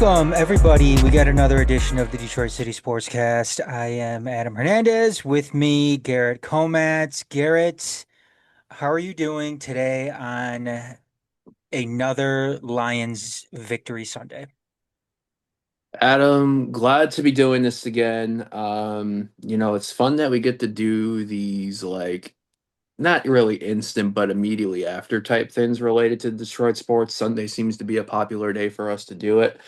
Welcome, everybody. We got another edition of the Detroit City Sportscast. I am Adam Hernandez. With me, Garrett Comatz. Garrett, how are you doing today on another Lions victory Sunday? Adam, glad to be doing this again. It's fun that we get to do these not really instant but immediately after type things related to Detroit sports. Sunday seems to be a popular day for us to do it.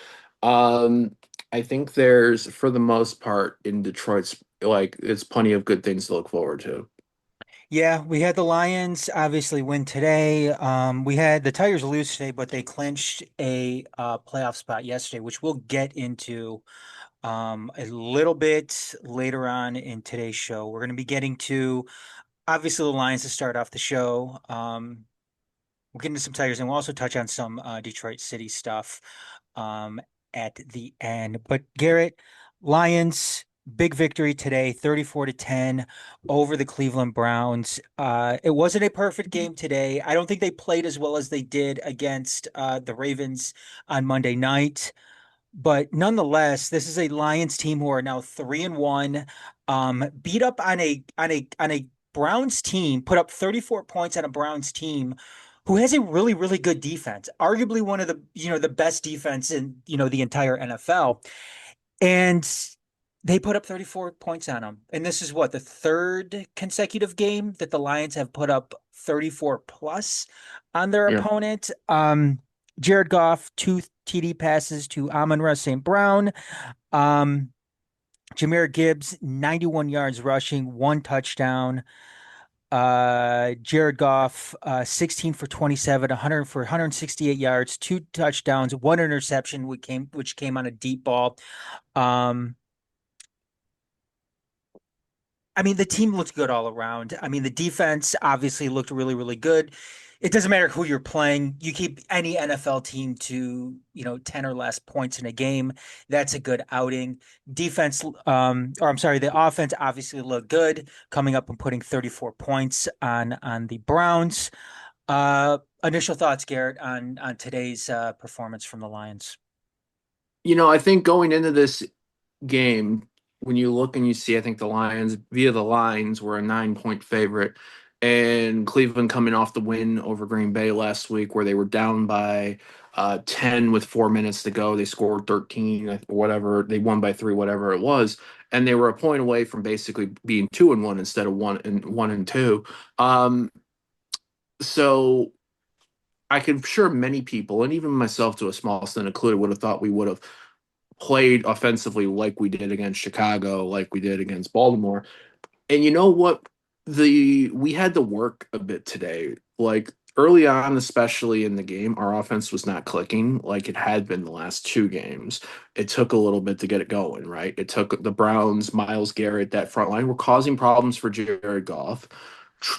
Um, I think there's, for the most part, in Detroit's it's plenty of good things to look forward to. Yeah, we had the Lions obviously win today. We had the Tigers lose today, but they clinched a playoff spot yesterday, which we'll get into a little bit later on in today's show. We're going to be getting to obviously the Lions to start off the show. We'll get into some Tigers, and we'll also touch on some Detroit City stuff um, at the end. But Garrett, Lions, big victory today, 34 to 10 over the Cleveland Browns. It wasn't a perfect game today. I don't think they played as well as they did against the Ravens on Monday night. But nonetheless, this is a Lions team who are now 3-1, beat up on a Browns team, put up 34 points on a Browns team who has a really, really good defense, arguably one of the best defense in, the entire NFL. And they put up 34 points on them. And this is what, the third consecutive game that the Lions have put up 34 plus on their Yeah. opponent. Jared Goff, two TD passes to Amon-Ra St. Brown. Um, Jahmyr Gibbs, 91 yards rushing, one touchdown. Jared Goff, 16 for 27, 100 for 168 yards, two touchdowns, one interception, which came on a deep ball. Um, I mean, the team looked good all around. I mean, the defense obviously looked really, really good. It doesn't matter who you're playing. You keep any NFL team to, 10 or less points in a game. That's a good outing. Defense, or I'm sorry, the offense obviously looked good, coming up and putting 34 points on the Browns. Initial thoughts, Garrett, on today's performance from the Lions. I think going into this game, when you look and you see, I think the Lions, via the lines, were a 9-point favorite. And Cleveland coming off the win over Green Bay last week, where they were down by 10 with 4 minutes to go. They scored 13, whatever. They won by three, whatever it was. And they were a point away from basically being 2-1 instead of one and two. Um, so I can sure many people, and even myself to a small extent included, would have thought we would have played offensively like we did against Chicago, like we did against Baltimore. And you know what? We had to work a bit today. Like early on, especially in the game, our offense was not clicking like it had been the last two games. It took a little bit to get it going, right? It took the Browns, Miles Garrett, that front line were causing problems for Jared Goff.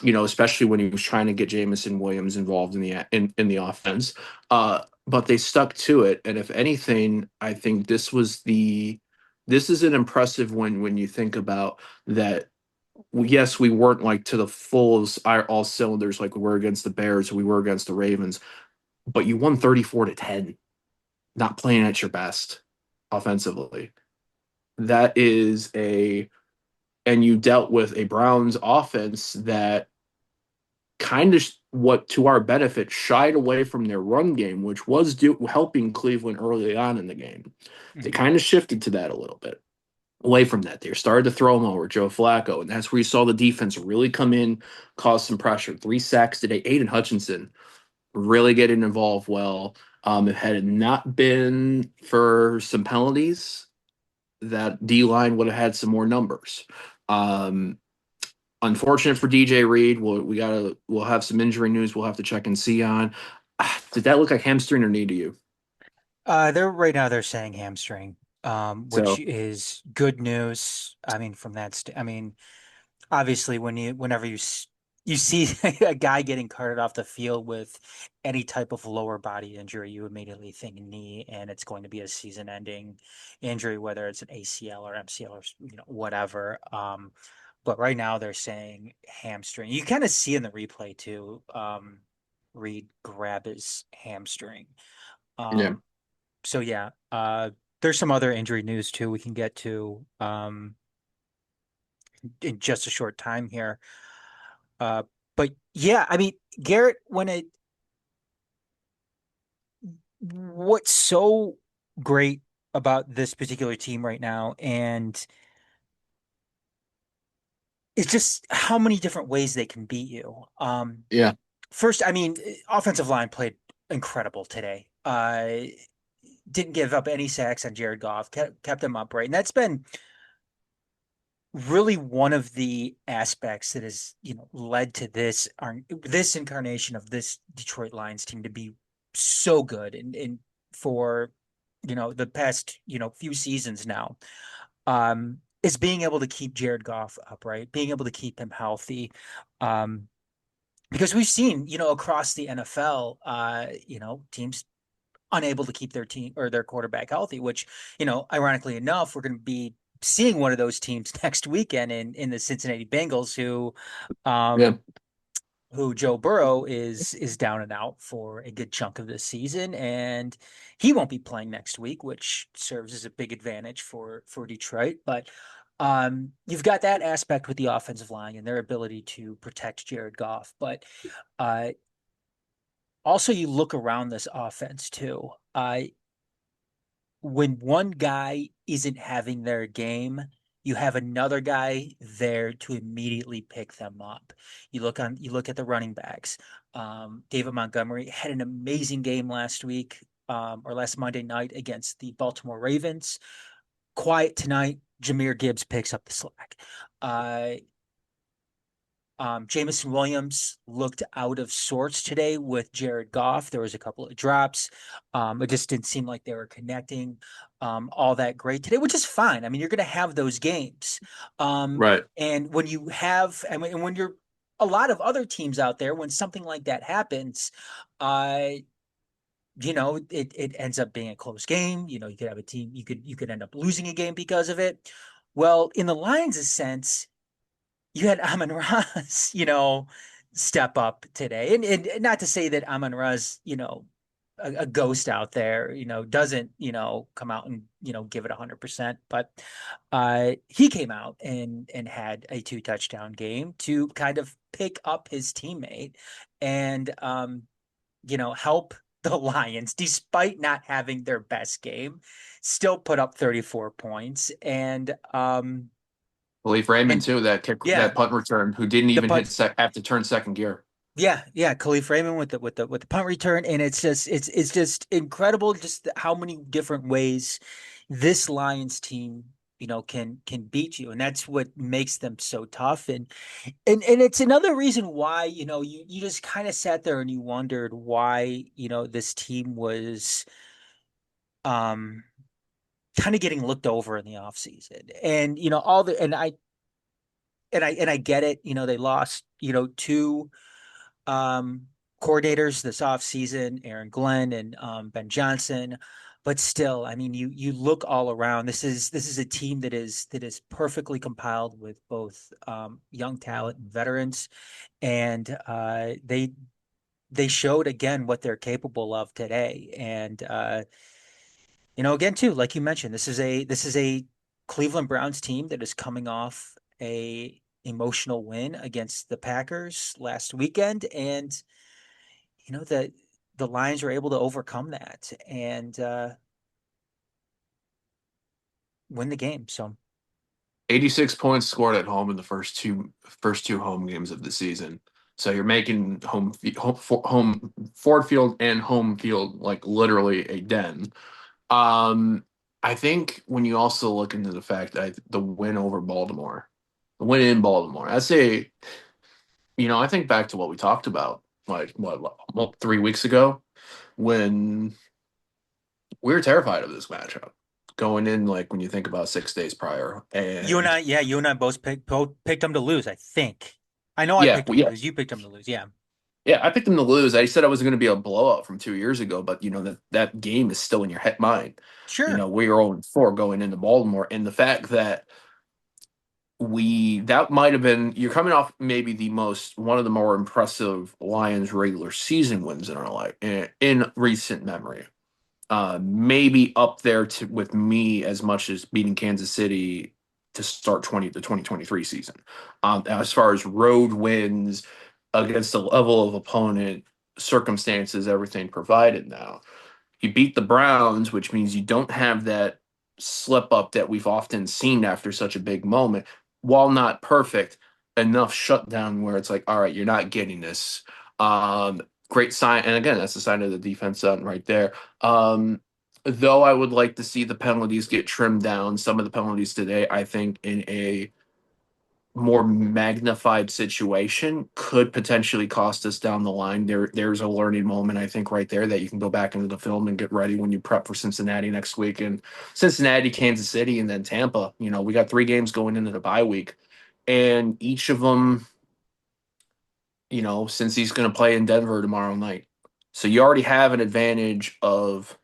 Especially when he was trying to get Jamison Williams involved in the offense. But they stuck to it, and if anything, I think this is an impressive win when you think about that. Yes, we weren't like to the full all cylinders like we were against the Bears, we were against the Ravens, but you won 34 to 10, not playing at your best offensively. That is a and you dealt with a Browns offense that kind of what to our benefit shied away from their run game, which was helping Cleveland early on in the game. They Mhm. kind of shifted to that a little bit away from that. They started to throw him over Joe Flacco, and that's where you saw the defense really come in, cause some pressure. 3 sacks today. Aiden Hutchinson really getting involved well. If had it not been for some penalties, that D line would have had some more numbers. Um, Unfortunate for DJ Reed. We'll have some injury news. We'll have to check and see on. Did that look like hamstring or knee to you? They're right now they're saying hamstring, which So is good news. I mean, I mean, obviously, whenever you see a guy getting carted off the field with any type of lower body injury, you immediately think knee, and it's going to be a season-ending injury, whether it's an ACL or MCL or whatever. But right now they're saying hamstring. You kind of see in the replay too. Reed grab his hamstring. yeah, Um, So yeah, there's some other injury news too we can get to in just a short time here. Uh, but yeah, I mean, Garrett, what's so great about this particular team right now, and it's just how many different ways they can beat you. Yeah. First, I mean, offensive line played incredible today. Didn't give up any sacks on Jared Goff, kept him upright, and that's been really one of the aspects that has, led to this incarnation of this Detroit Lions team to be so good and for, the past, few seasons now. Is being able to keep Jared Goff upright, being able to keep him healthy. Um, because we've seen, across the NFL, teams unable to keep their team or their quarterback healthy, which, ironically enough, we're going to be seeing one of those teams next weekend in the Cincinnati Bengals Yeah. um who Joe Burrow is down and out for a good chunk of this season, and he won't be playing next week, which serves as a big advantage for Detroit. But you've got that aspect with the offensive line and their ability to protect Jared Goff. But uh, also, you look around this offense too. When one guy isn't having their game, you have another guy there to immediately pick them up. You look at the running backs. David Montgomery had an amazing game last week, or last Monday night against the Baltimore Ravens. Quiet tonight, Jahmyr Gibbs picks up the slack. Uh, Jameson Williams looked out of sorts today with Jared Goff. There was a couple of drops. It just didn't seem like they were connecting all that great today, which is fine. I mean, you're going to have those games. Right. And when you have, and when you're a lot of other teams out there, when something like that happens, uh, it ends up being a close game. You could have a team, you could end up losing a game because of it. Well, in the Lions' sense, you had Amon Ra's, step up today. And not to say that Amon Ra's, a ghost out there, doesn't, come out and, give it 100%. But he came out and had a two touchdown game to kind of pick up his teammate and, help the Lions, despite not having their best game, still put up 34 points. Khalif Raymond And too, yeah, that punt return, who didn't the even punt. have to turn second gear. Yeah, Khalif Raymond with the punt return, and it's just incredible just how many different ways this Lions team can beat you, and that's what makes them so tough. And it's another reason why you just kind of sat there and you wondered why this team was um kind of getting looked over in the offseason, and all the and I get it, they lost two um, coordinators this offseason, Aaron Glenn and Ben Johnson. But still, I mean, you look all around. This is a team that is perfectly compiled with both young talent and veterans, and they showed again what they're capable of today. And again too, like you mentioned, this is a Cleveland Browns team that is coming off a emotional win against the Packers last weekend, and the Lions were able to overcome that and win the game. So 86 points scored at home in the first two home games of the season. So you're making home Ford Field and home field like literally a den. Um, I think when you also look into the fact that the win over Baltimore, the win in Baltimore, I think back to what we talked about like what 3 weeks ago when we were terrified of this matchup going in, like when you think about 6 days prior. And you and I both picked them to lose. I think. I know I yeah, picked them well, to yeah, lose. You picked them to lose. Yeah, yeah, I picked them to lose. I said I was going to be a blowout from 2 years ago, but that game is still in your head mind. sure. We are 0-4 going into Baltimore, and the fact that that might have been, you're coming off maybe one of the more impressive Lions regular season wins in our life in recent memory. maybe up there with me as much as beating Kansas City to start the 2023 season. As far as road wins against the level of opponent, circumstances, everything provided now. You beat the Browns, which means you don't have that slip up that we've often seen after such a big moment. While not perfect, enough shutdown where it's like, all right, you're not getting this. Um, Great sign, and again, that's the sign of the defense done right there. Though I would like to see the penalties get trimmed down. Some of the penalties today, I think, in a more magnified situation could potentially cost us down the line. There's a learning moment, I think, right there that you can go back into the film and get ready when you prep for Cincinnati next week. And Cincinnati, Kansas City, and then Tampa. We got 3 games going into the bye week, and each of them, since he's going to play in Denver tomorrow night, so you already have an advantage of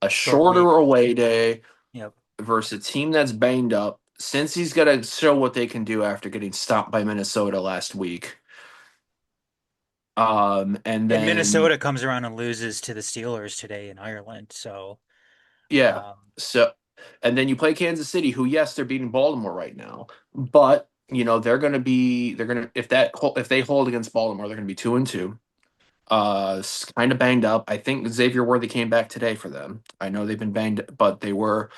a Short shorter week. away day Yep. versus a team that's banged up. Since he's got to show what they can do after getting stopped by Minnesota last week. And And then Minnesota comes around and loses to the Steelers today in Ireland. So, yeah, um, so and then you play Kansas City, who yes, they're beating Baltimore right now, but they're gonna if they hold against Baltimore, they're gonna be 2-2. Kind of banged up. I think Xavier Worthy came back today for them. I know they've been banged, but they were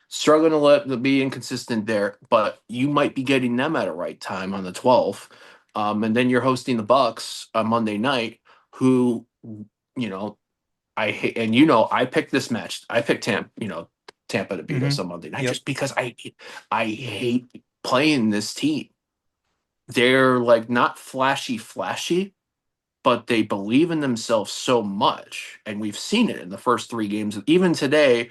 struggling to be inconsistent there. But you might be getting them at a right time on the 12th. And then you're hosting the Bucks on Monday night, who you know I hate, and I picked this match. I picked Tampa to beat us mhm. on Monday night Yep. just because I hate playing this team. They're like not flashy, but they believe in themselves so much, and we've seen it in the first 3 games. Even today,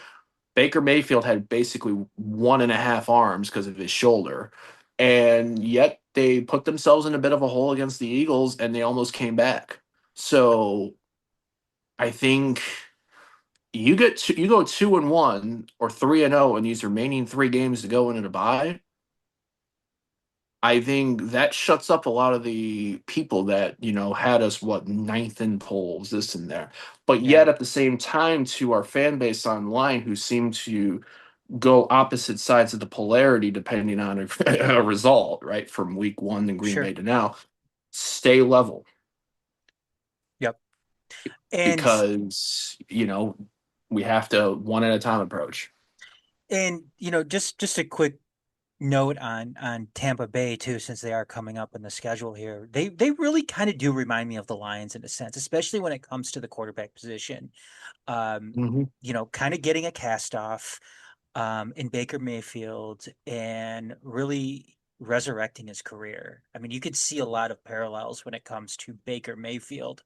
Baker Mayfield had basically 1.5 arms because of his shoulder, and yet they put themselves in a bit of a hole against the Eagles, and they almost came back. So I think you go 2-1 or 3-0 in these remaining 3 games to go into the bye. I think that shuts up a lot of the people that had us ninth in polls, this and there. But Yeah. yet at the same time, to our fan base online, who seem to go opposite sides of the polarity depending on a result, right? From week one in Green Sure. Bay to now, stay level Yep. And because we have to one at a time approach. just a quick note on Tampa Bay too, since they are coming up in the schedule here. They really kind of do remind me of the Lions in a sense, especially when it comes to the quarterback position. Um, Hmm. kind of getting a cast off in Baker Mayfield and really resurrecting his career. I mean, you could see a lot of parallels when it comes to Baker Mayfield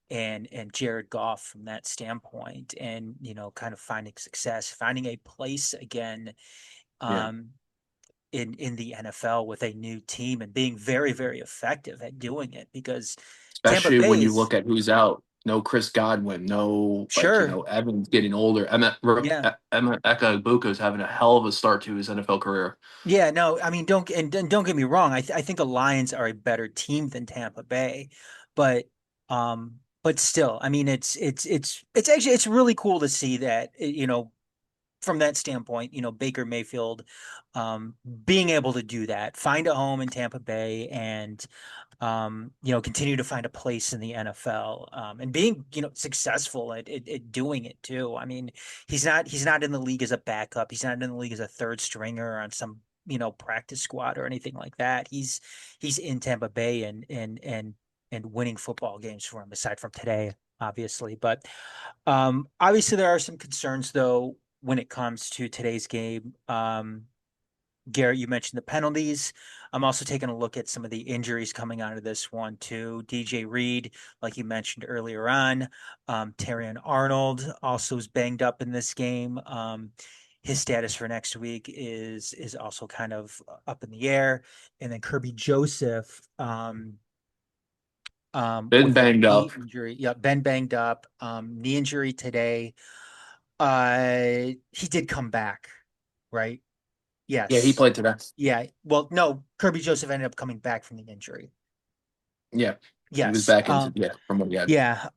and Jared Goff from that standpoint, and kind of finding success, finding a place again. Yeah, Um, in the NFL with a new team and being very, very effective at doing it because Tampa especially Bay when you is look at who's out. No Chris Godwin, no sure. Evans getting older. Yeah. Emma Eka is having a hell of a start to his NFL career. Yeah, no, I mean, don't get me wrong. I think the Lions are a better team than Tampa Bay, but but still, I mean, it's actually it's really cool to see that, from that standpoint, Baker Mayfield, being able to do that, find a home in Tampa Bay and, continue to find a place in the NFL, and being, successful at doing it too. I mean, he's not in the league as a backup. He's not in the league as a third stringer on some, practice squad or anything like that. He's in Tampa Bay and winning football games for him, aside from today, obviously. But obviously there are some concerns though when it comes to today's game. Garrett, you mentioned the penalties. I'm also taking a look at some of the injuries coming out of this one too. DJ Reed, like you mentioned earlier on, Terrion Arnold also is banged up in this game. His status for next week is also kind of up in the air. And then Kirby Joseph, Been with a banged up. knee injury. Yeah, been banged up. Knee injury today. He did come back, right? Yeah, he Yes. played today. Yeah. Well, no, Kirby Joseph ended up coming back from the injury. Yeah, he was Yes. back into from what he had. Yeah.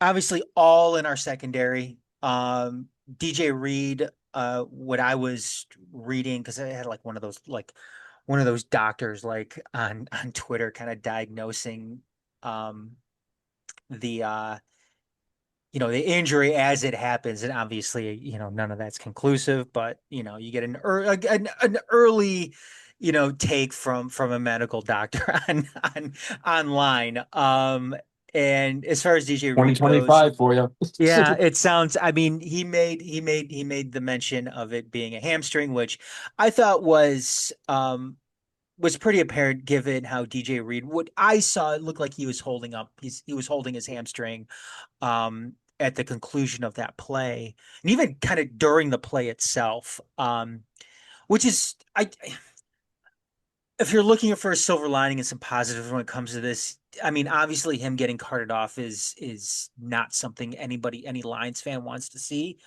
obviously all in our secondary. DJ Reed, what I was reading, because I had like one of those doctors like on Twitter kind of diagnosing um the the injury as it happens, and obviously, none of that's conclusive, but you get an early, take from a medical doctor on online. And as far as DJ Reed goes, 2025 for you. yeah, it sounds. I mean, he made the mention of it being a hamstring, which I thought was pretty apparent given how DJ Reed, what I saw, it looked like he was holding his hamstring at the conclusion of that play, and even kind of during the play itself. Which is, if you're looking for a silver lining and some positives when it comes to this, I mean, obviously him getting carted off is not something any Lions fan wants to see.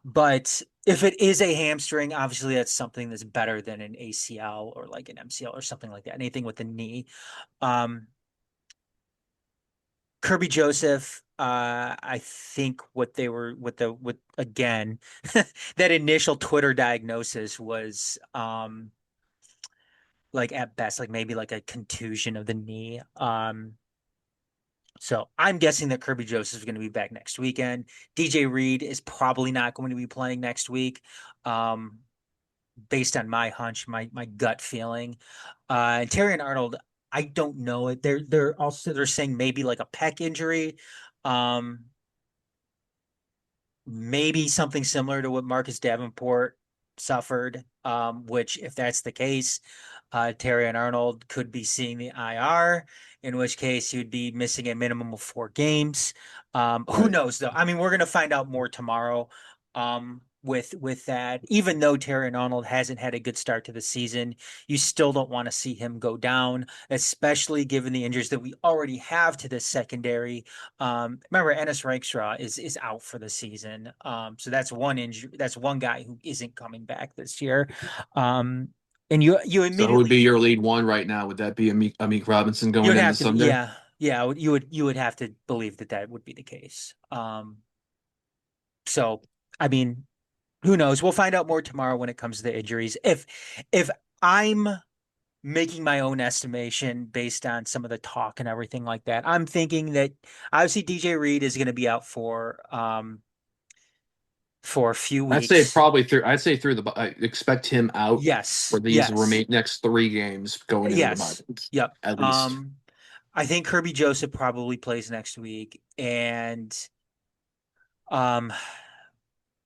But if it is a hamstring, obviously that's something that's better than an ACL or like an MCL or something like that. Anything with the knee. Um, Kirby Joseph, I think with again that initial Twitter diagnosis was like at best like maybe like a contusion of the knee. So I'm guessing that Kirby Joseph is going to be back next weekend. DJ Reed is probably not going to be playing next week. Um, Based on my hunch, my gut feeling. And Terry and Arnold, I don't know it. They're saying maybe like a pec injury. Um, Maybe something similar to what Marcus Davenport suffered, which, if that's the case, Terry and Arnold could be seeing the IR, in which case he would be missing a minimum of 4 games. Who Right. knows, though? I mean, we're going to find out more tomorrow. With that, even though Terry and Arnold hasn't had a good start to the season, you still don't want to see him go down, especially given the injuries that we already have to this secondary. Remember, Ennis Rakestraw is out for the season. So that's one injury. That's one guy who isn't coming back this year. Um, and you So who would immediately be your lead one right now? Would that be Amik Robinson you going would into have to, Sunday? yeah, yeah. You would have to believe that that would be the case. So I mean, who knows? We'll find out more tomorrow when it comes to the injuries. If I'm making my own estimation based on some of the talk and everything like that, I'm thinking that obviously DJ Reed is going to be out for a few I'd say weeks. probably through. I'd say through the. I expect him out for Yes, these yes, remain next 3 games going into the bye yes. weeks, Yep. at least. I think Kirby Joseph probably plays next week, and um,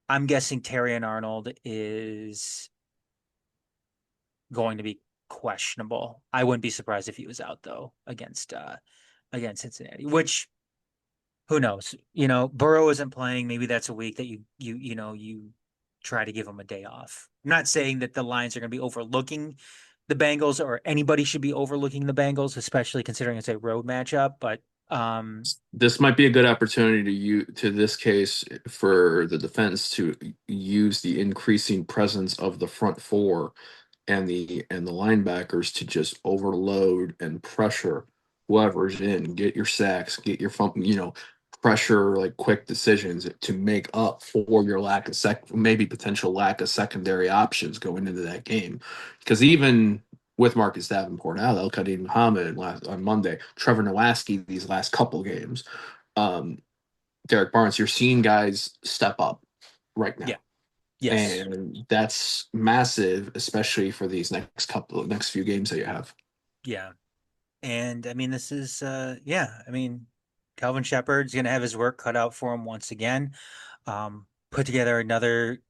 I'm guessing Terry and Arnold is going to be questionable. I wouldn't be surprised if he was out though against Cincinnati, which who knows? Burrow isn't playing. Maybe that's a week that you try to give him a day off. I'm not saying that the Lions are going to be overlooking the Bengals or anybody should be overlooking the Bengals, especially considering it's a road matchup. But This might be a good opportunity to this case for the defense to use the increasing presence of the front four and the linebackers to just overload and pressure whoever's in, get your sacks, get your pressure like quick decisions to make up for your lack of maybe potential lack of secondary options going into that game. Because even with Marcus Davenport out, El Khadim Muhammad on Monday, Trevor Nowaski these last couple games, um, Derek Barnes, you're seeing guys step up right yeah, now. yes, And that's massive, especially for these next few games that you have. yeah. And I mean, this is yeah. I mean, Calvin Shepard's going to have his work cut out for him once again. Put together another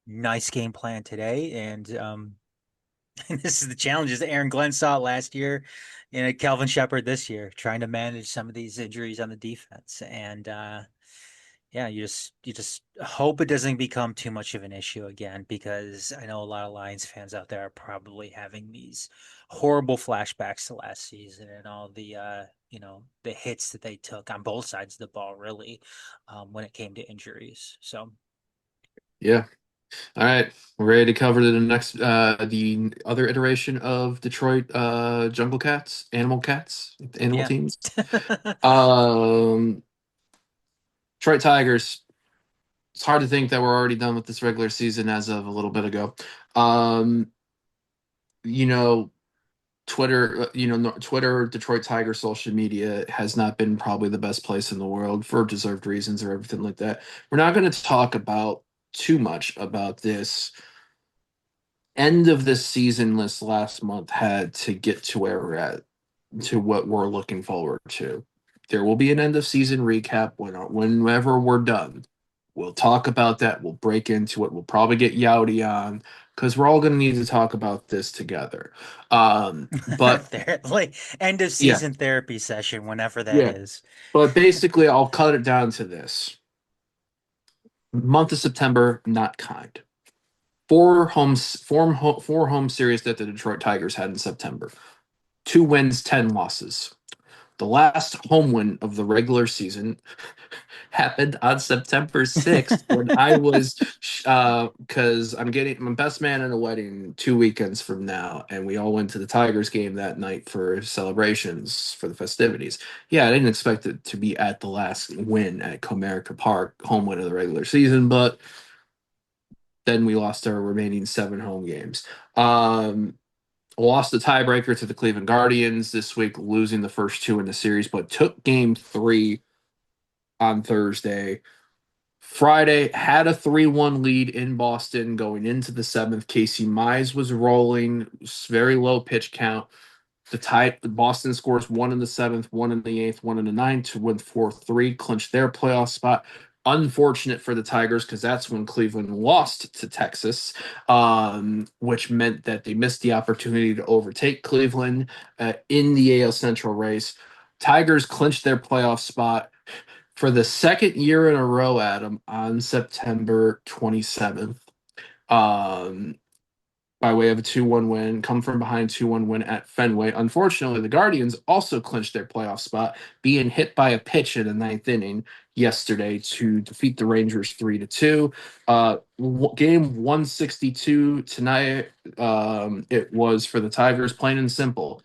nice game plan today, and and this is the challenges that Aaron Glenn saw last year, Calvin Shepard this year, trying to manage some of these injuries on the defense. And yeah, you just hope it doesn't become too much of an issue again, because I know a lot of Lions fans out there are probably having these horrible flashbacks to last season and all the hits that they took on both sides of the ball, really, when it came to injuries. So Yeah. All right. We're ready to cover the other iteration of Detroit Jungle Cats, Animal Cats, Animal yeah. Teams. Um Detroit Tigers. It's hard to think that we're already done with this regular season as of a little bit ago. Um, you know, Twitter, Twitter, Detroit Tigers social media has not been probably the best place in the world for deserved reasons or everything like that. We're not going to talk about too much about this end of this season this last month had to get to where we're at, to what we're looking forward to. There will be an end of season recap whenever we're done. We'll talk about that. We'll break into it. We'll probably get Yowdy on because we're all going to need to talk about this together. But Like end of yeah, season therapy session, whenever that yeah. is. But basically, I'll cut it down to this: month of September, not kind. Four home series that the Detroit Tigers had in September. 2 wins, 10 losses. The last home win of the regular season happened on September 6th when I was because I'm getting my best man in a wedding 2 weekends from now, and we all went to the Tigers game that night for celebrations for the festivities. Yeah, I didn't expect it to be at the last win at Comerica Park, home win of the regular season, but then we lost our remaining 7 home games. Lost the tiebreaker to the Cleveland Guardians this week, losing the first two in the series, but took game three on Thursday. Friday had a 3-1 lead in Boston going into the seventh. Casey Mize was rolling, very low pitch count. Boston scores one in the seventh, one in the eighth, one in the ninth to win 4-3, clinch their playoff spot. Unfortunate for the Tigers because that's when Cleveland lost to Texas, which meant that they missed the opportunity to overtake Cleveland in the AL Central race. Tigers clinched their playoff spot for the second year in a row, Adam, on September 27th. Um, by way of a 2-1 win, come from behind 2-1 win at Fenway. Unfortunately, the Guardians also clinched their playoff spot, being hit by a pitch in the ninth inning yesterday to defeat the Rangers 3-2. Game 162 tonight, it was for the Tigers, plain and simple.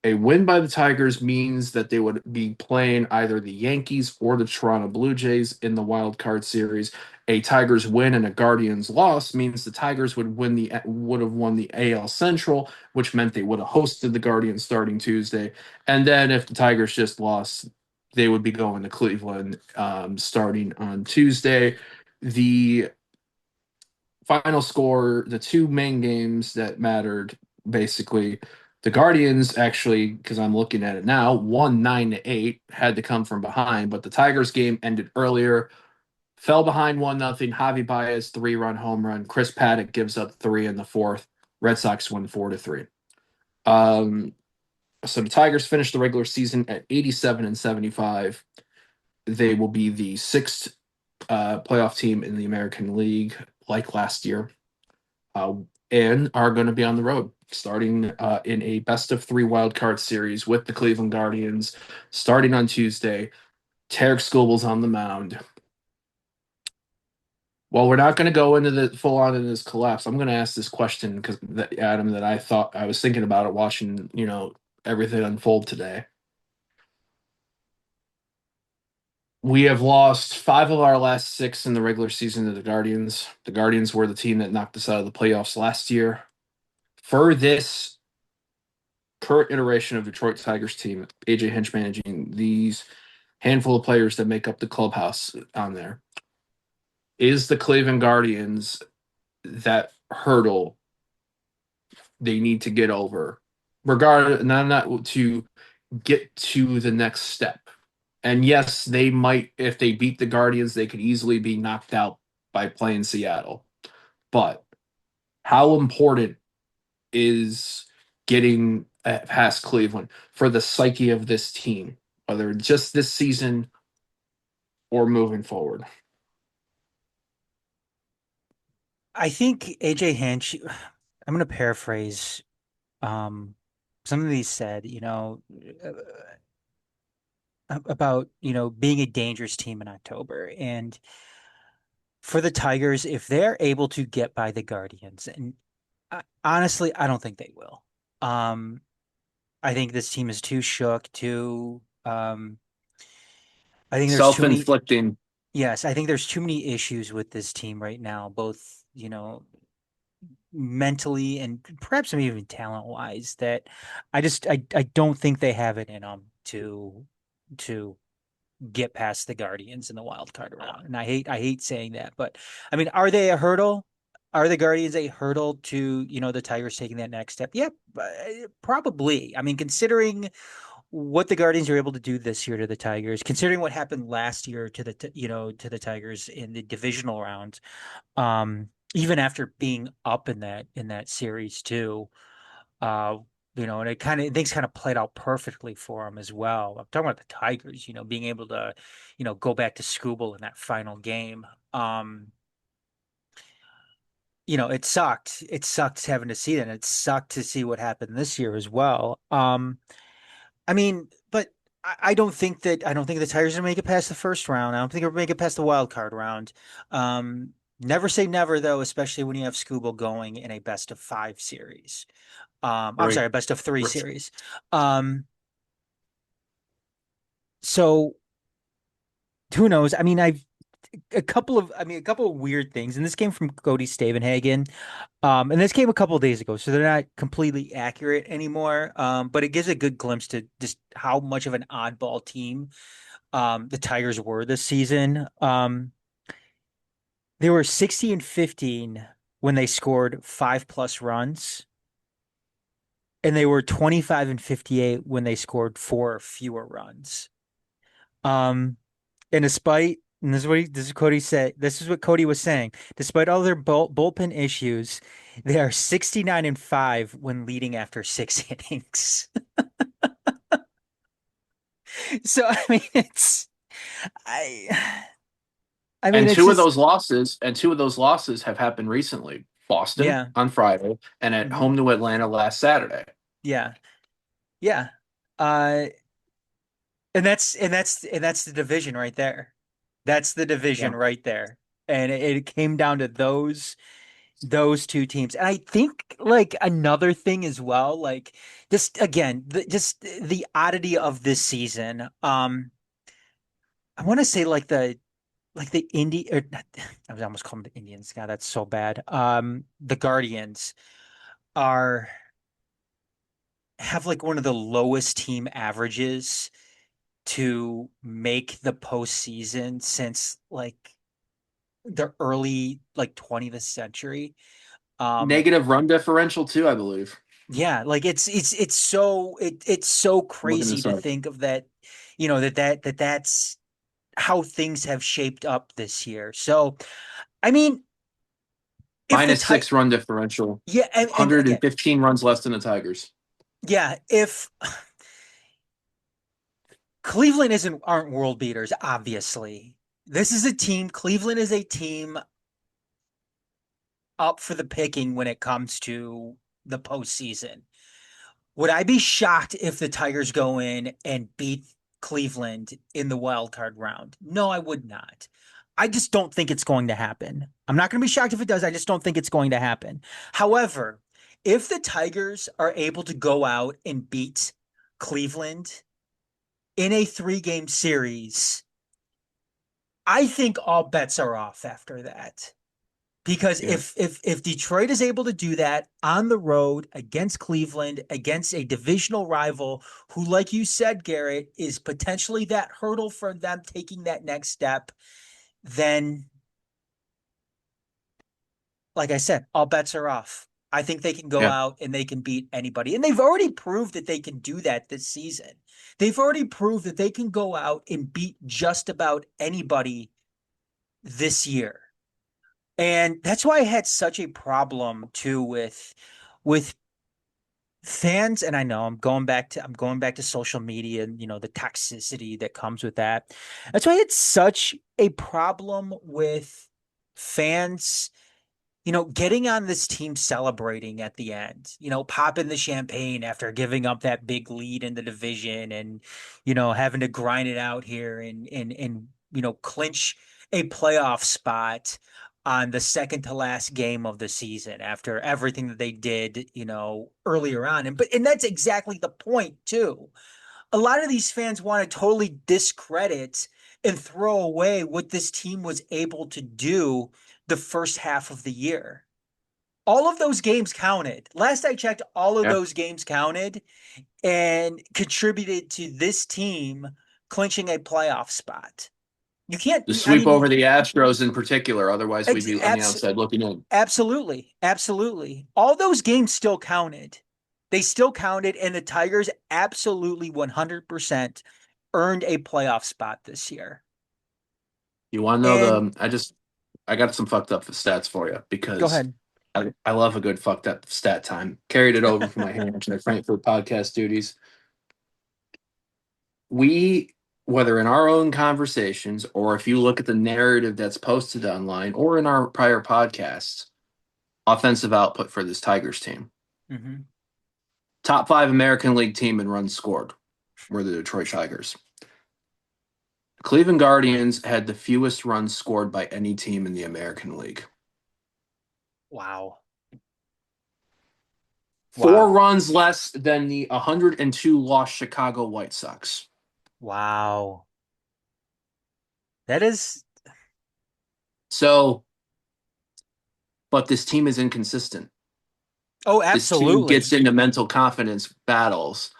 A win by the Tigers means that they would be playing either the Yankees or the Toronto Blue Jays in the wild card series. A Tigers win and a Guardians loss means the Tigers would have won the AL Central, which meant they would have hosted the Guardians starting Tuesday. And then if the Tigers just lost, they would be going to Cleveland starting on Tuesday. The final score, the two main games that mattered, basically, the Guardians actually, because I'm looking at it now, won 9-8, had to come from behind, but the Tigers game ended earlier, fell behind 1-0. Javi Baez 3-run home run. Chris Paddock gives up three in the fourth. Red Sox win 4-3. Um, so the Tigers finished the regular season at 87-75. They will be the sixth playoff team in the American League, like last year, uh, and are going to be on the road starting in a best of three wild card series with the Cleveland Guardians starting on Tuesday. Tarek Skubal's on the mound. Well, we're not going to go into the full on in this collapse. I'm going to ask this question because Adam, that I was thinking about it watching, everything unfold today. We have lost 5 of our last 6 in the regular season to the Guardians. The Guardians were the team that knocked us out of the playoffs last year. For this current iteration of Detroit Tigers team, AJ Hinch managing these handful of players that make up the clubhouse on there, is the Cleveland Guardians that hurdle they need to get over, regardless, not to get to the next step. And yes, they might, if they beat the Guardians, they could easily be knocked out by playing Seattle. But how important is getting past Cleveland for the psyche of this team, whether just this season or moving forward? I think AJ Hinch, I'm going to paraphrase something he said, about, being a dangerous team in October. And for the Tigers, if they're able to get by the Guardians, and honestly, I don't think they will. Um, I think this team is too shook, I think there's too many, Self-inflicting. Yes, I think there's too many issues with this team right now, both, mentally and perhaps even talent wise, that I don't think they have it in them to get past the Guardians in the wild card round. And I hate saying that, but I mean, are they a hurdle? Are the Guardians a hurdle to, the Tigers taking that next step? Yeah, probably. I mean, considering what the Guardians are able to do this year to the Tigers, considering what happened last year to to the Tigers in the divisional round, even after being up in that series too, uh, and things kind of played out perfectly for them as well. I'm talking about the Tigers, being able to, go back to Scooball in that final game. It sucked. It sucked having to see that. And it sucked to see what happened this year as well. I mean, but I don't think the Tigers are gonna make it past the first round. I don't think they're gonna make it past the wild card round. Never say never though, especially when you have Scooball going in a best of five series. I'm Right. sorry, best of three series. Um, so who knows? I mean, a couple of weird things, and this came from Cody Stavenhagen. And this came a couple of days ago, so they're not completely accurate anymore. But it gives a good glimpse to just how much of an oddball team the Tigers were this season. They were 60 and 15 when they scored 5+ runs, and they were 25 and 58 when they scored four or fewer runs. Um, and this is Cody said, this is what Cody was saying. Despite all their bullpen issues, they are 69 and 5 when leading after six innings. So I mean, I I mean, And it's just two of those losses have happened recently. Boston yeah. on Friday and at Hmm. home to Atlanta last Saturday. Yeah. Yeah. Uh, and that's the division right there. That's the Yeah. division right there. And it came down to those two teams. And I think like another thing as well, like just again, just the oddity of this season. I want to say like the Indi or not, I was almost calling them the Indians. God, that's so bad. The Guardians are have like one of the lowest team averages to make the postseason since like the early like 20th century. Um, Negative run differential too, I believe. yeah, like it's so I'm looking crazy this to up. think of that, that's how things have shaped up this year. So, I mean, if the Minus type, six run differential. yeah, and again, 115 runs less than the Tigers. yeah, if Cleveland aren't world beaters, obviously. This is a team, Cleveland is a team up for the picking when it comes to the postseason. Would I be shocked if the Tigers go in and beat Cleveland in the wild card round? No, I would not. I just don't think it's going to happen. I'm not going to be shocked if it does. I just don't think it's going to happen. However, if the Tigers are able to go out and beat Cleveland in a three-game series, I think all bets are off after that. Because Yeah. if Detroit is able to do that on the road against Cleveland, against a divisional rival who, like you said, Garrett, is potentially that hurdle for them taking that next step, then, like I said, all bets are off. I think they can go Yeah. out and they can beat anybody. And they've already proved that they can do that this season. They've already proved that they can go out and beat just about anybody this year. And that's why I had such a problem too with fans. And I know I'm going back to social media and the toxicity that comes with that. That's why I had such a problem with fans, getting on this team celebrating at the end, popping the champagne after giving up that big lead in the division and, having to grind it out here and clinch a playoff spot on the second to last game of the season after everything that they did, earlier on. And that's exactly the point too. A lot of these fans want to totally discredit and throw away what this team was able to do the first half of the year. All of those games counted. Last I checked, all of Yeah. those games counted and contributed to this team clinching a playoff spot. You can't, The I sweep over mean, the Astros in particular. Otherwise, we'd ex- be on the abs- outside looking in. absolutely, absolutely. All those games still counted. They still counted, and the Tigers absolutely 100% earned a playoff spot this year. You want to know And I got some fucked up stats for you go because ahead. I love a good fucked up stat time. Carried it over from my Hampshire Frankfurt podcast duties. We, whether in our own conversations or if you look at the narrative that's posted online or in our prior podcasts, offensive output for this Tigers team. Hmm. Top five American League team in runs scored were the Detroit Tigers. Cleveland Guardians had the fewest runs scored by any team in the American League. Wow. Four Wow. runs less than the 102 lost Chicago White Sox. Wow. That is, So, but this team is inconsistent. oh, This team absolutely. gets into mental confidence battles.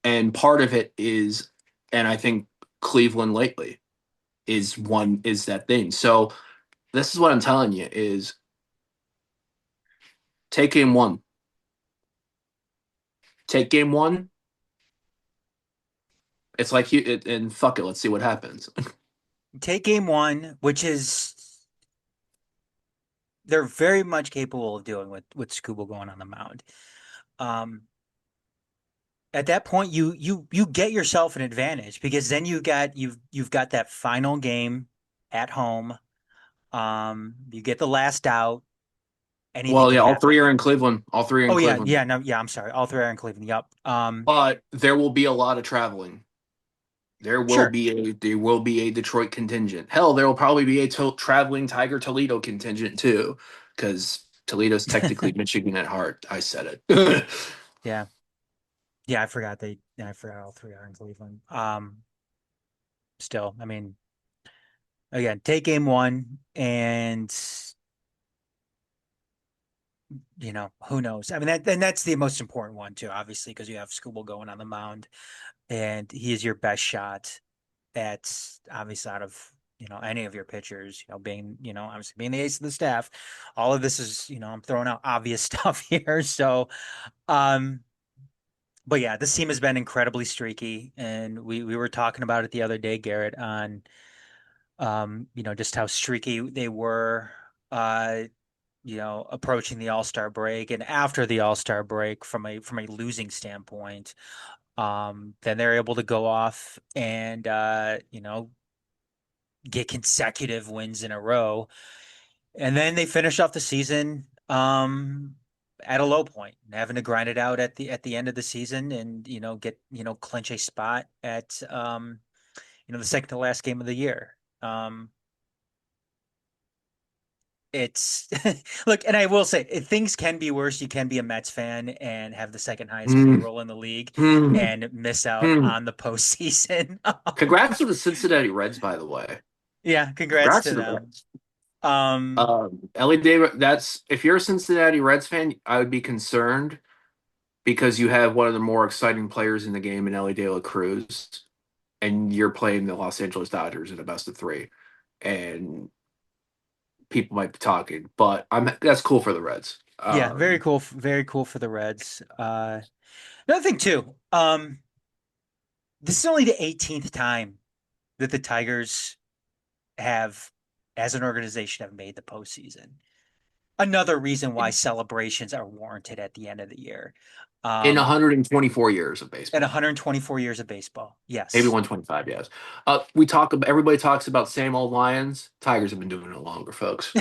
And part of it is, and I think Cleveland lately is that thing. So this is what I'm telling you is take game one. Take game one. It's like and fuck it, let's see what happens. Take game one, which is they're very much capable of doing with Scuba going on the mound. Um, at that point, you get yourself an advantage because then you've got that final game at home. You get the last out. Anything Well, can yeah, all happen. three are in Cleveland. All three are in Oh yeah, Cleveland. yeah, no, yeah. I'm sorry. All three are in Cleveland. Yep. But there will be a lot of traveling. Sure. There will be a Detroit contingent. Hell, there will probably be a traveling Tiger Toledo contingent too, because Toledo's technically Michigan at heart. I said it. Yeah. Yeah, I forgot all three are in Cleveland. Still, I mean, again, take game one and who knows? I mean, that's the most important one too, obviously, because you have Skubal going on the mound and he is your best shot at obviously out of, any of your pitchers, being, obviously being the ace of the staff. All of this is, I'm throwing out obvious stuff here. So, um, but yeah, this team has been incredibly streaky, and we were talking about it the other day, Garrett, on just how streaky they were approaching the All-Star break and after the All-Star break from a losing standpoint. Then they're able to go off and get consecutive wins in a row. And then they finish off the season at a low point, having to grind it out at the end of the season and get clinch a spot at the second to last game of the year. It's look, and I will say things can be worse. You can be a Mets fan and have the second highest Hmm, payroll in the league hmm, and miss out hmm. on the postseason. Congrats to the Cincinnati Reds, by the way. Yeah, congrats Congrats to to the them. Reds. Um, Ellie Davis. That's if you're a Cincinnati Reds fan, I would be concerned because you have one of the more exciting players in the game in Ellie De La Cruz, and you're playing the Los Angeles Dodgers in a best of three, and people might be talking, but I'm that's cool for the Reds. yeah, very cool for the Reds. Another thing too, this is only the 18th time that the Tigers have, as an organization, have made the postseason. Another reason why celebrations are warranted at the end of the year. In Um, 124 years of at baseball, 124 years of baseball. maybe Yes. 125. Yes. We talk about everybody talks about same old Lions. Tigers have been doing it longer, folks.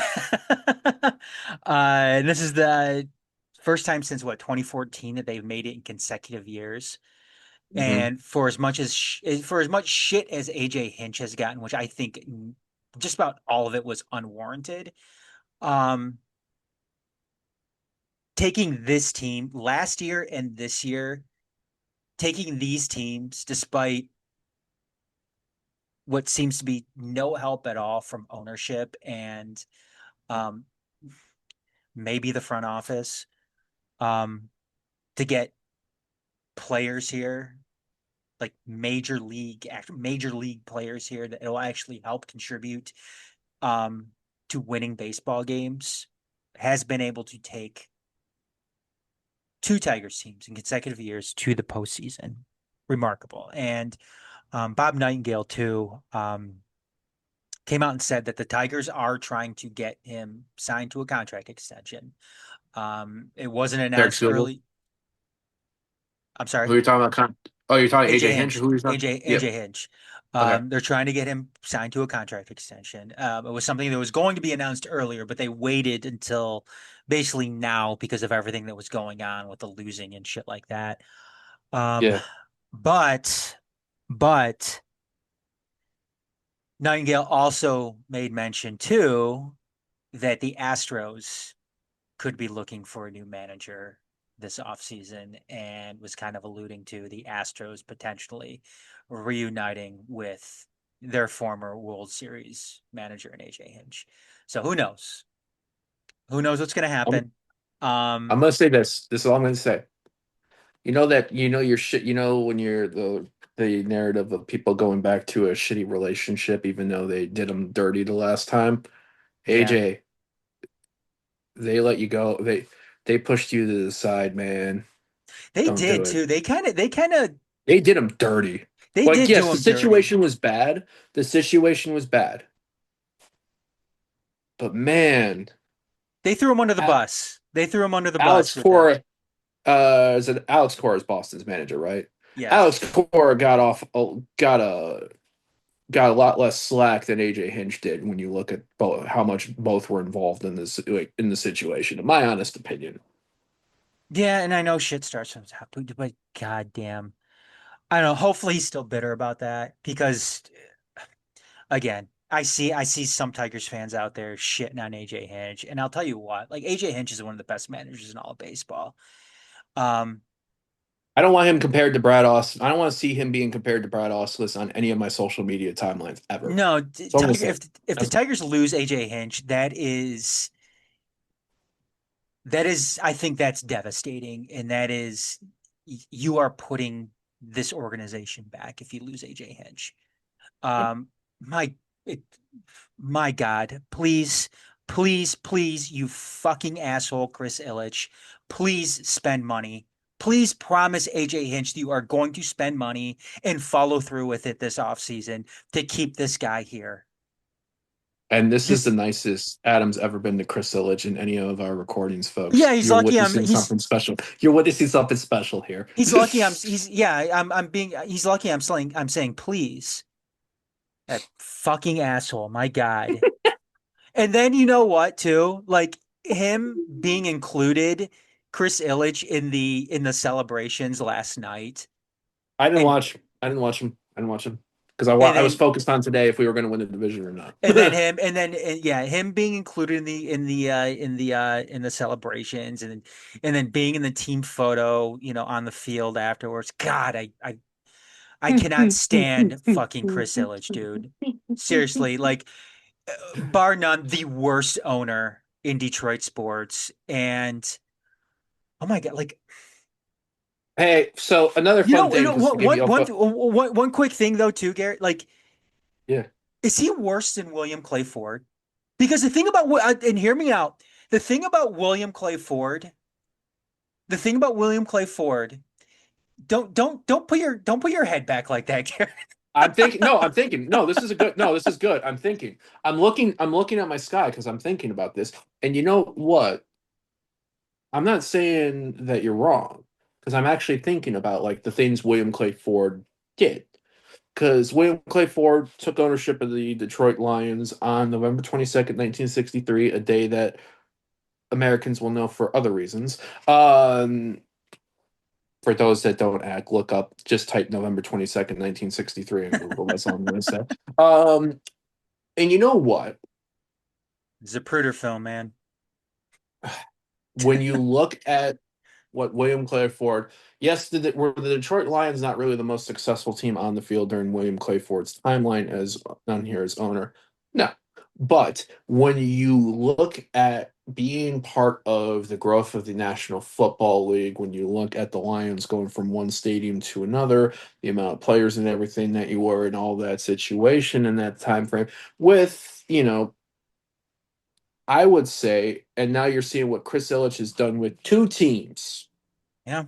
This is the first time since what, 2014 that they've made it in consecutive years. Hmm. And for as much shit as AJ Hinch has gotten, which I think just about all of it was unwarranted. Um, Taking this team last year and this year, taking these teams despite what seems to be no help at all from ownership and um, maybe the front office um, to get players here, like major league players here that will actually help contribute um, to winning baseball games, has been able to take two Tigers teams in consecutive years to the postseason. Remarkable. And Bob Nightingale, too, came out and said that the Tigers are trying to get him signed to a contract extension. It wasn't Derek announced Steele. early. I'm sorry. Who are you talking about? Oh, you're talking AJ AJ Hinch? Hinch, Who are you talking? AJ Yep. Hinch. Okay. They're trying to get him signed to a contract extension. It was something that was going to be announced earlier, but they waited until basically now because of everything that was going on with the losing and shit like that. Um, Yeah. but but Nightingale also made mention too that the Astros could be looking for a new manager this offseason and was kind of alluding to the Astros potentially reuniting with their former World Series manager in AJ Hinch. So who knows? Who knows what's going to I'm happen? I'm Um, gonna say this. This is all I'm gonna say. You know that your shit. You know when you're the narrative of people going back to a shitty relationship, even though they did them dirty the last time. yeah, AJ, they let you go. They pushed you to the side, man. they Don't did do it. too. They kind of, They did them dirty. they Like, did yes, do the him dirty. situation was bad. The situation was bad. But man, They threw him under the A- bus. They threw him under the Alex bus with that. Cora, is it Alex Cora is Boston's manager, right? Alex Yes. Cora got a lot less slack than AJ Hinch did when you look at how much both were involved in this, like, in the situation. In my honest opinion, Yeah, and I know shit starts from the top, but goddamn. I don't know. Hopefully he's still bitter about that because again, I see some Tigers fans out there shitting on AJ Hinch, and I'll tell you what, like AJ Hinch is one of the best managers in all of baseball. Um, I don't want him compared to Brad Austin. I don't want to see him being compared to Brad Austin on any of my social media timelines ever. no, So I'm gonna Tiger, say if the that's Tigers lose AJ Hinch, that is I think that's devastating, and that is you are putting this organization back if you lose AJ Hinch. Um, my it, my God, please, please, please, you fucking asshole, Chris Ilitch, please spend money. Please promise AJ Hinch that you are going to spend money and follow through with it this offseason to keep this guy here. and this is the Just nicest Adam's ever been to Chris Ilitch in any of our recordings, yeah, folks. he's You're lucky witnessing something special. You're witnessing something special here. he's lucky he's yeah, I'm being he's lucky I'm saying please. That fucking asshole, my God. And then you know what, too? Like him being included, Chris Ilitch in the celebrations last night, I didn't and watch. I didn't watch him. I didn't watch him because and I was then focused on today if we were going to win the division or not. yeah, him being included in the celebrations, and then being in the team photo, on the field afterwards. God, I cannot stand fucking Chris Ilitch, dude. Seriously, like bar none, the worst owner in Detroit sports. And oh my God, like Hey, so another fun thing, just to give you a one quick thing though too, Garrett. Like, yeah. is he worse than William Clay Ford? Because the thing about and hear me out, the thing about William Clay Ford, the thing about William Clay Ford, don't put your head back like that, Garrett. I'm thinking, no, this is good. I'm looking at my sky because I'm thinking about this. And you know what? I'm not saying that you're wrong because I'm actually thinking about like the things William Clay Ford did. Because William Clay Ford took ownership of the Detroit Lions on November 22nd, 1963, a day that Americans will know for other reasons. For those that don't act, look up, just type November 22nd, 1963 in Google. That's all I'm going to say. And you know what? Zapruder film, man. When you look at what William Clay Ford. Yes, were the Detroit Lions not really the most successful team on the field during William Clay Ford's timeline as on here as owner? No. But when you look at being part of the growth of the National Football League, when you look at the Lions going from one stadium to another, the amount of players and everything that you were in all that situation in that time frame, with I would say, and now you're seeing what Chris Ilitch has done with two teams, Yeah.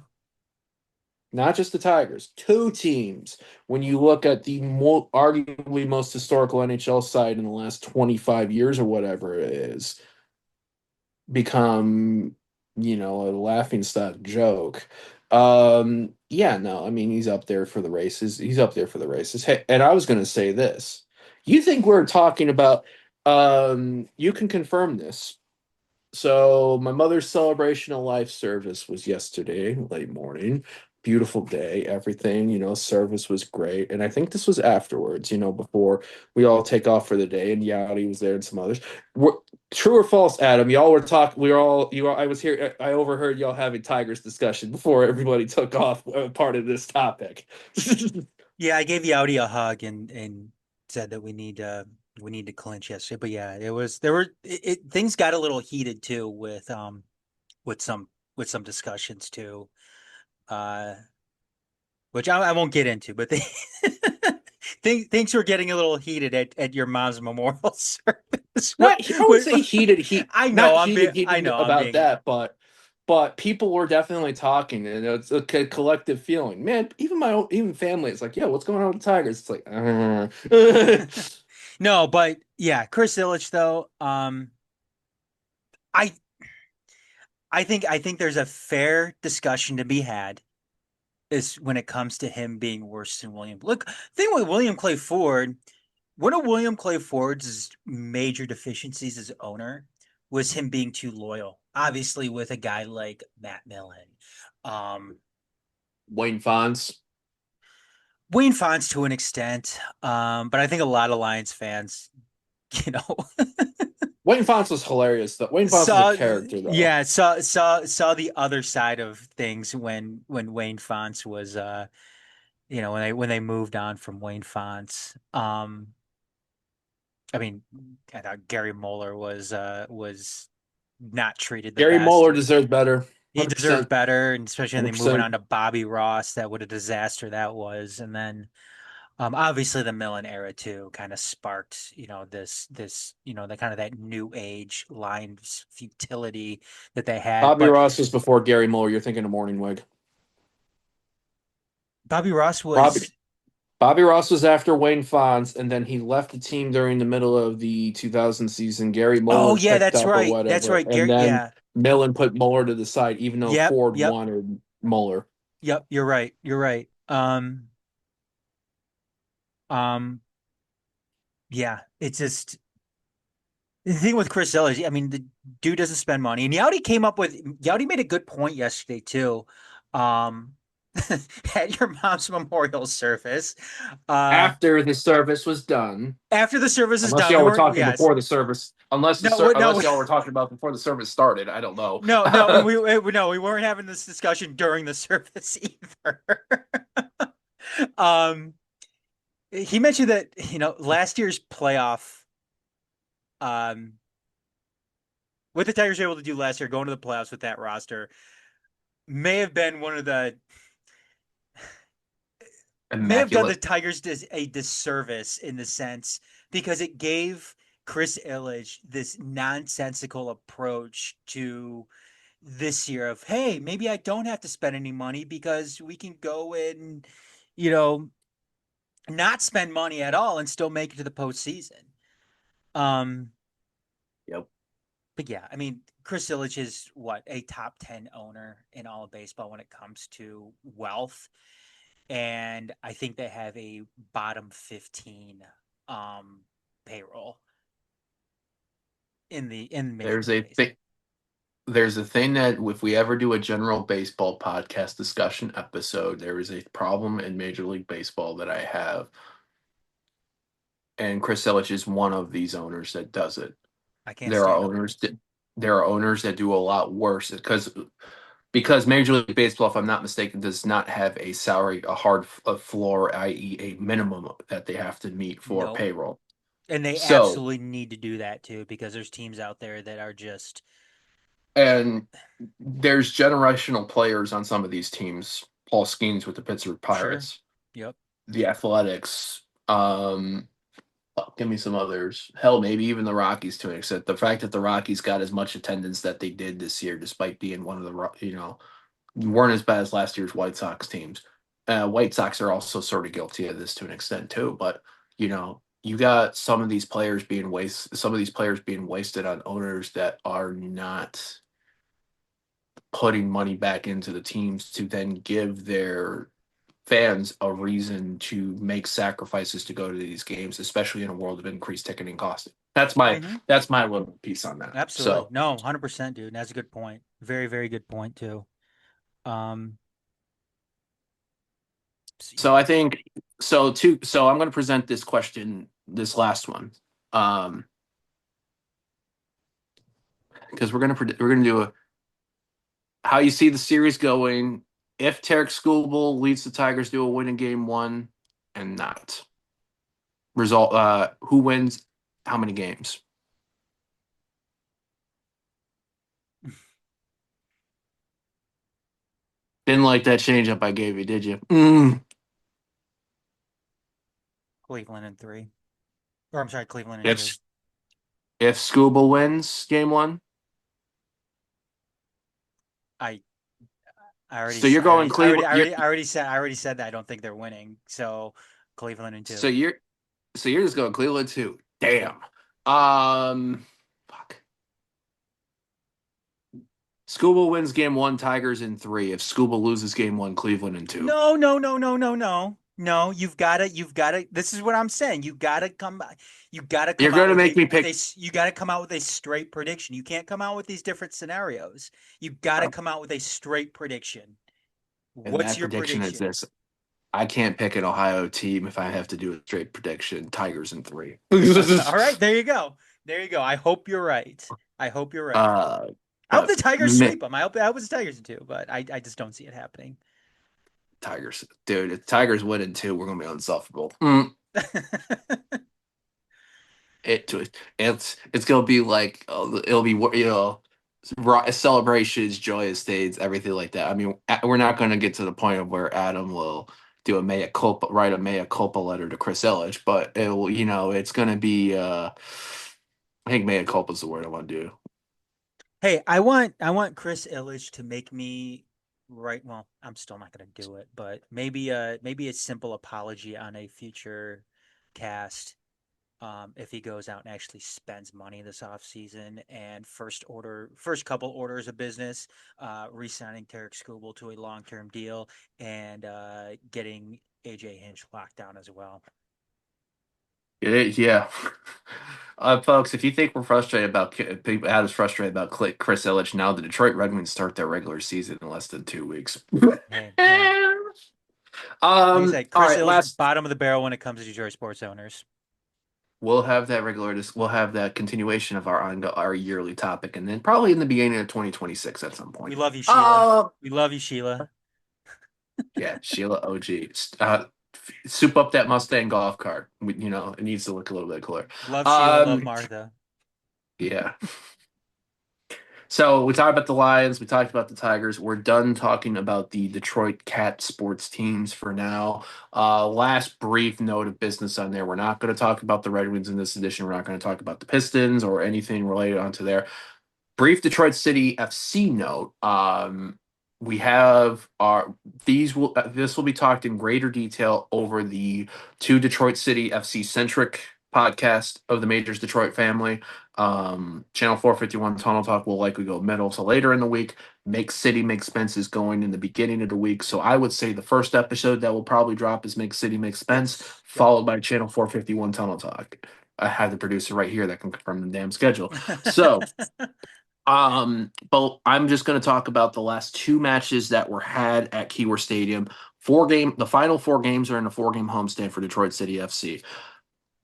not just the Tigers, two teams. When you look at the arguably most historical NHL side in the last 25 years or whatever it is, become, a laughing stock joke. Yeah, no, I mean, he's up there for the races. He's up there for the races. Hey, and I was going to say this. You think we're talking about, you can confirm this. So my mother's celebration of life service was yesterday, late morning. Beautiful day, everything, service was great. And I think this was afterwards, before we all take off for the day, and Yachty was there and some others. True or false, Adam? Y'all were talking, I was here, I overheard y'all having Tigers discussion before everybody took off part of this topic. Yeah, I gave Yachty a hug and said that we need to clinch yesterday. But yeah, it was there were things got a little heated too with some with some discussions too. Uh which I won't get into, but they things were getting a little heated at your mom's memorial service. I would say heated, I know not I'm being I heated know I'm about being that, but people were definitely talking, and it's a collective feeling. Man, even my own even family is like, "Yeah, what's going on with the Tigers?" It's like, no, but yeah, Chris Ilitch though, I I think there's a fair discussion to be had is when it comes to him being worse than William. Look, thing with William Clay Ford, one of William Clay Ford's major deficiencies as owner was him being too loyal. Obviously, with a guy like Matt Millen, um, Wayne Fonts. Wayne Fonts to an extent, but I think a lot of Lions fans, you know, Wayne Fonts was hilarious, though. Wayne Fonts was a saw character, though. yeah saw the other side of things when Wayne Fonts was when they moved on from Wayne Fonts. I mean, I thought Gary Moeller was not treated the Gary best. Moeller deserved better, He deserved 100%, better, and especially when they moving 100%. on to Bobby Ross, that what a disaster that was. And then obviously the Millen era too kind of sparked, the kind of that new age Lions futility that they had. Bobby But Ross was before Gary Moeller. You're thinking of Morningwig. Bobby Ross Bobby was, Bobby Ross was after Wayne Fonts, and then he left the team during the middle of the 2000 season. Gary oh Moeller yeah, picked that's up or right. That's whatever, right. and Gary, then yeah. Millen put Moeller to the side, even though Yep, Ford yep, wanted Moeller. yep, you're right. You're right. Um, yeah, it's just the thing with Chris Ilitch, I mean, the dude doesn't spend money. And Yachty made a good point yesterday too. Um, at your mom's memorial service. Uh, After the service was done, after the service is unless done, we y'all were weren't, talking yes. before the service, No, unless y'all were talking about before the service started, I don't know. no, no, we weren't having this discussion during the service either. Um, he mentioned that, last year's playoff, um, what the Tigers were able to do last year, going to the playoffs with that roster, may have been one of the may have done the Immaculate. Tigers a disservice in the sense because it gave Chris Ilitch this nonsensical approach to this year of, hey, maybe I don't have to spend any money because we can go and, you know, not spend money at all and still make it to the postseason. Um, Yep. but yeah, I mean, Chris Ilitch is what, a top 10 owner in all of baseball when it comes to wealth. And I think they have a bottom 15 um payroll in Major There's League a Baseball. thing. There's a thing that if we ever do a general baseball podcast discussion episode, there is a problem in Major League Baseball that I have, and Chris Ilitch is one of these owners that does it. I can't There are stand him. owners that there are owners that do a lot worse because Major League Baseball, if I'm not mistaken, does not have a salary, a floor, i.e., a minimum that they have to meet for Nope. payroll. And they So, absolutely need to do that too, because there's teams out there that are just and there's generational players on some of these teams. Paul Skeens with the Pittsburgh sure. Pirates, Yep. the Athletics. Give me some others. Hell, maybe even the Rockies to an extent. The fact that the Rockies got as much attendance that they did this year, despite being one of weren't as bad as last year's White Sox teams. White Sox are also sort of guilty of this to an extent too. But you got some of these players being wasted on owners that are not putting money back into the teams to then give their fans a reason to make sacrifices to go to these games, especially in a world of increased ticketing costs. Hmm. That's my little piece on that. Absolutely. So No, 100%, dude. That's a good point. Very, very good point too. Um, so see. I think so I'm going to present this question, this last one, um, because we're gonna do a how you see the series going if Tarek Schoolbull leads the Tigers to a win in game one and not result. Who wins? How many games? Didn't like that changeup I gave you, did you? Cleveland in three. Or I'm sorry, Cleveland in two. If if Schoolbull wins game one, I I already so you're going Cleveland. I already said that I don't think they're winning. So Cleveland in So two. you're so you're just going Cleveland too. Yep. Damn. Fuck. Schoolbull wins game one, Tigers in three. If Schoolbull loses game one, Cleveland in two. No, no, no, no, no, no. No, you've gotta, this is what I'm saying. You gotta You're come out going to make me pick you gotta come out with a straight prediction. You can't come out with these different scenarios. You gotta come out with a straight prediction. and What's that your prediction is prediction? this. I can't pick an Ohio team if I have to do a straight prediction. Tigers in three. All right, there you go. There you go. I hope you're right. I hope you're right. uh, I hope but the Tigers sweep them. I hope it's the Tigers in two, but I just don't see it happening. Tigers, dude. If Tigers win in two, we're gonna be unsufferable. It it's gonna be like it'll be celebrations, joyous days, everything like that. I mean, we're not gonna get to the point of where Adam will do a write a mea culpa letter to Chris Ilitch, but it will, it's gonna be. I think mea culpa is the word I want to do. Hey, I want Chris Ilitch to make me right. Well, I'm still not going to do it, but maybe a simple apology on a future cast. If he goes out and actually spends money this offseason and first couple orders of business, re-signing Tarek Skubal to a long-term deal and getting AJ Hinch locked down as well. Yeah. Folks, if you think we're frustrated about people, Adam's frustrated about Chris Ilitch, now the Detroit Red Wings start their regular season in less than 2 weeks. Hey, yeah. Like I said, All Chris right, Ilitch, last bottom of the barrel when it comes to Detroit sports owners. we'll have that continuation of our yearly topic, and then probably in the beginning of 2026 at some We point. love you, Sheila. Uh We love you, Sheila. yeah, Sheila OG. Soup up that Mustang golf cart. It needs to look a little bit cooler. Love Sheila, love Um, Martha. yeah. So we talked about the Lions, we talked about the Tigers. We're done talking about the Detroit Cat sports teams for now. Last brief note of business on there. We're not going to talk about the Red Wings in this edition. We're not going to talk about the Pistons or anything related onto there. Brief Detroit City FC note. We have our these will this will be talked in greater detail over the two Detroit City FC centric podcast of the Majors Detroit family. Channel 451 Tunnel Talk will likely go middle. So later in the week, Make City Make Spence is going in the beginning of the week. So I would say the first episode that will probably drop is Make City Make Spence, Yes. Yep. followed by Channel 451 Tunnel Talk. I have the producer right here that can confirm the damn schedule. So but I'm just going to talk about the last two matches that were had at Keyworth Stadium. The final four games are in a 4-game homestand for Detroit City FC.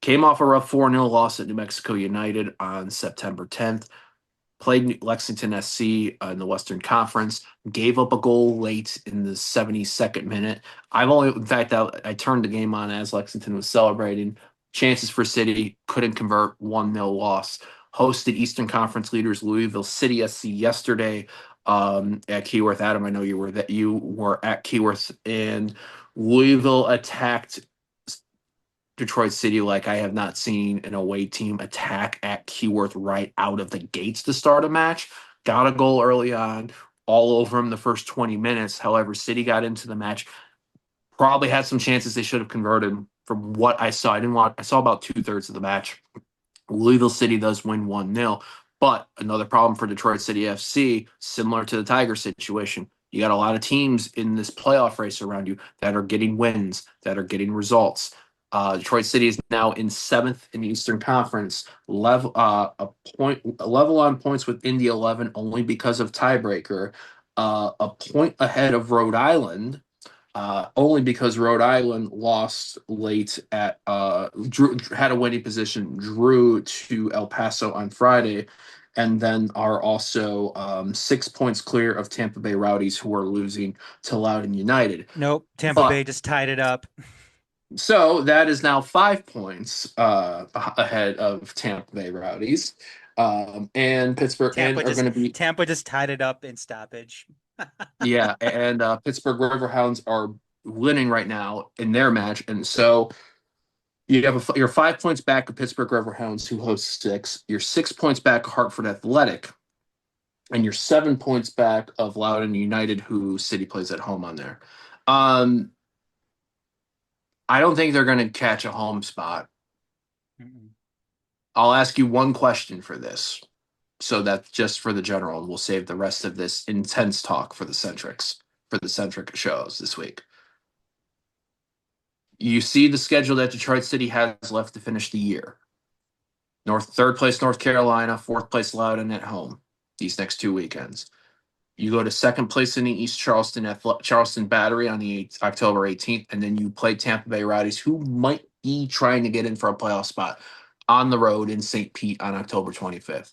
Came off a rough 4-0 loss at New Mexico United on September 10th. played Lexington SC in the Western Conference, gave up a goal late in the 72nd minute. In fact, I turned the game on as Lexington was celebrating. Chances for City, couldn't convert, 1-0 loss. Hosted Eastern Conference leaders Louisville City SC yesterday at Keyworth. Adam, I know you were at Keyworth, and Louisville attacked Detroit City like I have not seen an away team attack at Keyworth right out of the gates to start a match. Got a goal early on, all over them the first 20 minutes. However, City got into the match, probably had some chances they should have converted from what I saw. I saw about 2/3 of the match. Louisville City does win 1-0. But another problem for Detroit City FC, similar to the Tiger situation, you got a lot of teams in this playoff race around you that are getting wins, that are getting results. Detroit City is now in seventh in the Eastern Conference, level on points with Indy 11 only because of tiebreaker, a point ahead of Rhode Island, only because Rhode Island lost late had a winning position, drew to El Paso on Friday, and then are also 6 points clear of Tampa Bay Rowdies, who are losing to Loudoun United. Nope. Tampa But Bay just tied it up. so that is now 5 points ahead of Tampa Bay Rowdies, and Pittsburgh, and are going to be Tampa just tied it up in stoppage. yeah, and Pittsburgh Riverhounds are winning right now in their match, and so you're 5 points back of Pittsburgh Riverhounds, who hosts six. You're 6 points back of Hartford Athletic, and you're 7 points back of Loudoun United, who City plays at home on there. Um, I don't think they're going to catch a home spot. Mm-mm. I'll ask you one question for this, so that's just for the general, and we'll save the rest of this intense talk for the centric shows this week. You see the schedule that Detroit City has left to finish the year. Third place North Carolina, fourth place Loudoun at home these next 2 weekends. You go to second place in the East Charleston Battery on the October 18th, and then you play Tampa Bay Rowdies, who might be trying to get in for a playoff spot on the road in St. Pete on October 25th.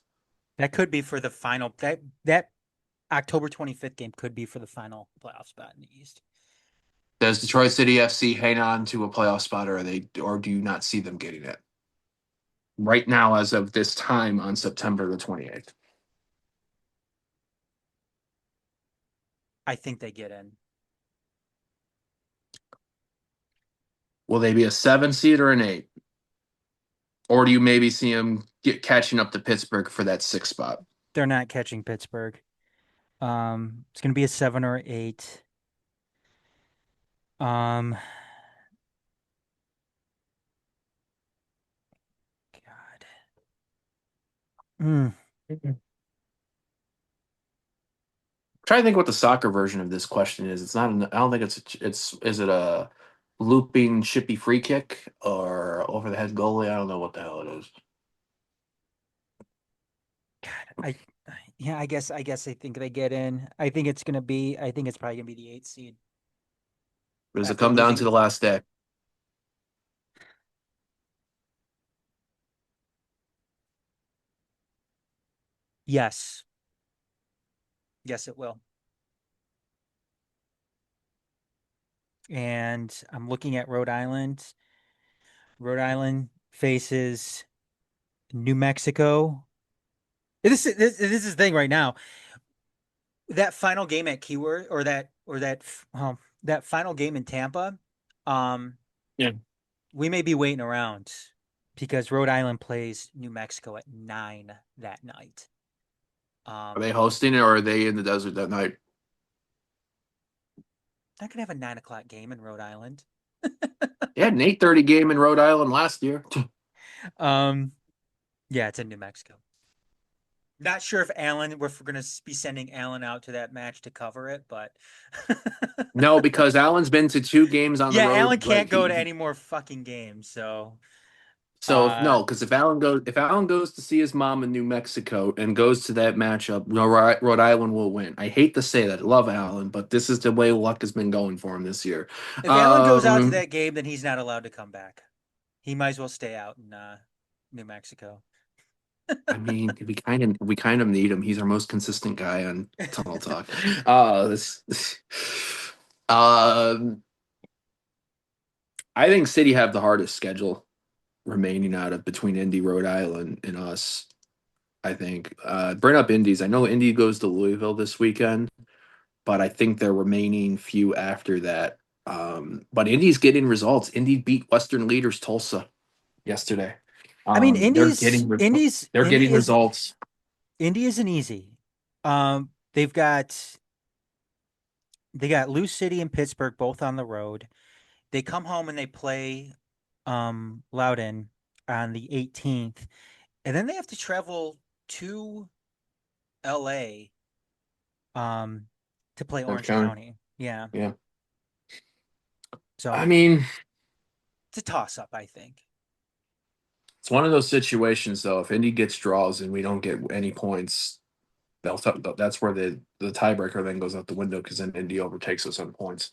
That could be for the final. That October 25th game could be for the final playoff spot in the East. Does Detroit City FC hang on to a playoff spot, or do you not see them getting it right now as of this time on September the 28th? I think they get in. Will they be a 7 seed or an 8? Or do you maybe see them catching up to Pittsburgh for that 6th spot? They're not catching Pittsburgh. It's going to be a 7 or 8. Um, God. Mm. Try to think what the soccer version of this question is. It's not. I don't think Is it a looping chippy free kick or over the head goalie? I don't know what the hell it is. I, yeah, I guess I think they get in. I think it's probably gonna be the 8th seed Does it after come down to losing. the last day? Yes. Yes, it will. And I'm looking at Rhode Island. Rhode Island faces New Mexico. This is the thing right now. That final game at Keyword that final game in Tampa, um, Yeah. we may be waiting around because Rhode Island plays New Mexico at 9 that night. Are they hosting it, or are they in the desert that night? Not gonna have a 9 o'clock game in Rhode Island. They had an 8:30 game in Rhode Island last year. Um, yeah, it's in New Mexico. Not sure if we're gonna be sending Alan out to that match to cover it, but No, because Allen's been to 2 games on the yeah, Alan road. Like can't go to he any more fucking games. So, So if uh, no, because if Allen goes to see his mom in New Mexico and goes to that matchup, Rhode Island will win. I hate to say that, I love Allen, but this is the way luck has been going for him this year. if Alan goes out to Um, that game, then he's not allowed to come back. He might as well stay out in New Mexico. I mean, we kind of need him. He's our most consistent guy on Tunnel Talk. This um, I think City have the hardest schedule remaining out of between Indy, Rhode Island, and us. I think. Bring up Indies. I know Indy goes to Louisville this weekend, but I think their remaining few after that. But Indy's getting results. Indy beat Western leaders Tulsa yesterday. I mean, They're getting they're getting results. Indy isn't easy. They've got they got Louisville City and Pittsburgh both on the road. They come home and they play Loudon on the 18th, and then they have to travel to LA um to play Orange Orange County. County. Yeah. Yeah. I So mean, it's a toss up, I think. it's one of those situations though. If Indy gets draws and we don't get any points, that's where the tiebreaker then goes out the window because then Indy overtakes us on points.